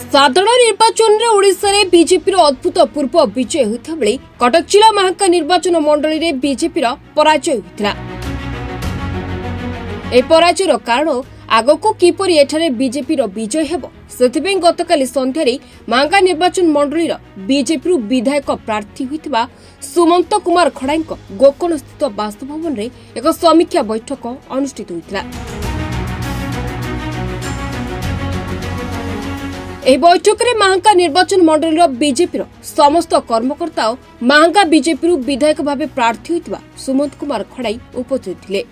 साधारण निर्वाचन में ओडिशा रे बीजेपी अद्भुत पूर्व विजय होता बेले कटक जिला महांका निर्वाचन मंडली रे बीजेपी पराजय होता। ए पराजयर कारण आगको किपरि एठारे बीजेपी विजय हेबो सेथिबे गतकाली संध्यारे महांका निर्वाचन मंडली बीजेपी विधायक प्रार्थी होइतिबा सुमंत कुमार खड़ाईक गोकर्ण स्थित बासभवन रे एक समीक्षा बैठक अनुष्ठित होइतिला। ଏହି ବୈଠକରେ ମାହାଙ୍କା ନିର୍ବାଚନ ମଣ୍ଡଳୀର ବିଜେପିର ସମସ୍ତ କର୍ମକର୍ତ୍ତା ଓ ମାହାଙ୍କା ବିଜେପିରୁ ବିଧାୟକ ଭାବେ ପ୍ରାର୍ଥୀ ହୋଇଥିବା ସୁମନ୍ତ କୁମାର ଖଡାଇ ଉପସ୍ଥିତ ଥିଲେ।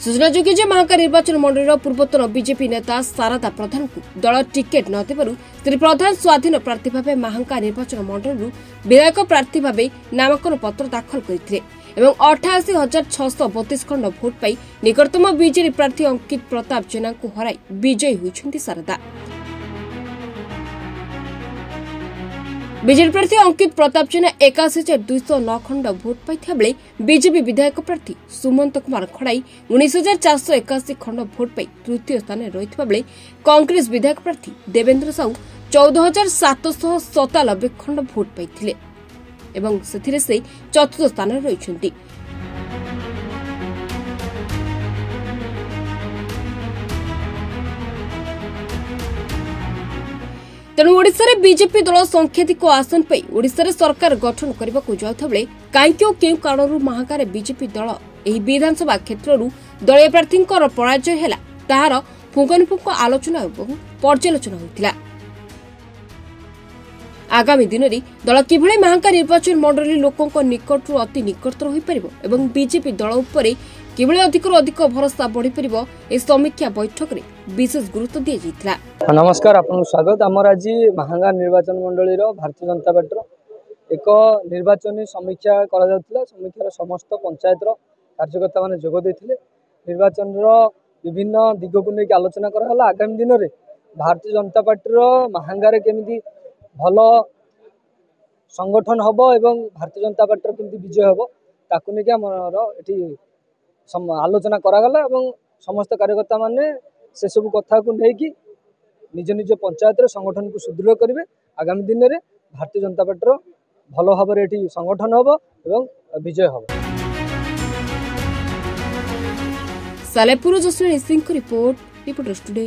सूचनायोग्य जे माहांका निर्वाचन मंडलीर पूर्वतन बीजेपी नेता शारदा प्रधान को दल टिकेट न देबारु श्री प्रधान स्वाधीन प्रार्थी भाव माहांका निर्वाचन मंडली विधायक प्रार्थी भाव नामांकन पत्र दाखल करथिले एवं 88,632 खंड भोट पाई निकटतम बीजेपी प्रार्थी अंकित प्रताप जेना को हराई विजयी होइछन्ती शारदा। बीजेपी प्रार्थी अंकित प्रताप जेना 81,209 खंड भोट पाई बेले बीजेपी विधायक प्रार्थी सुमंत कुमार खड़ाई 19,481 खंड भोट पाई तृतीय स्थान में रही बेले कांग्रेस विधायक प्रार्थी देवेंद्र साहू 14,797 खंड भोट पाई एवं सेथिरे से चतुर्थ स्थान में रही। तेणु ओडिशा रे बीजेपी दल संख्याधिक आसन पे ओडिशा रे सरकार गठन करने को जाउथा बेले काईकि ओ केउ कारणरू महांका रे बीजेपी दल एही विधानसभा क्षेत्ररू दलीय प्रार्थी पराजय हैला ताहार पुंगानुपुंग आलोचना एवं पर्यालोचना होइतिला। आगामी दिन में दल किभଳି महांका निर्वाचन मंडली लोकों निकटरू अति निकटतर होई परिबो एवं बीजेपी दल उपरे किभଳି अधिकरू अधिक भरोसा बढ़ी परिबो ए समीक्षा बैठक रे विशेष गुरुत्व दिया जाइतिला। नमस्कार, आपन स्वागत। आमर आज महांगा निर्वाचन मंडली भारतीय जनता पार्टी एक निर्वाचन समीक्षा करा जाउतिला। समीक्षार समस्त पंचायत कार्यकर्ता माने जोग देथिले। निर्वाचन विभिन्न दिग को लेकिन आलोचना कराला। आगामी दिन में भारतीय जनता पार्टी महांगा रे केमिति भल संगठन हम एवं भारतीय जनता पार्टी केमती विजय हम ताकू लेकिन आमर ये आलोचना करागला एवं समस्त कार्यकर्ता माने से सब कथा को लेकिन निज निज पंचायत संगठन को सुदृढ़ करेंगे। आगामी दिन में भारतीय जनता पार्टी भल भाव ये संगठन हम एवं विजय हम। Salepur Jasuni Singh report reporters today.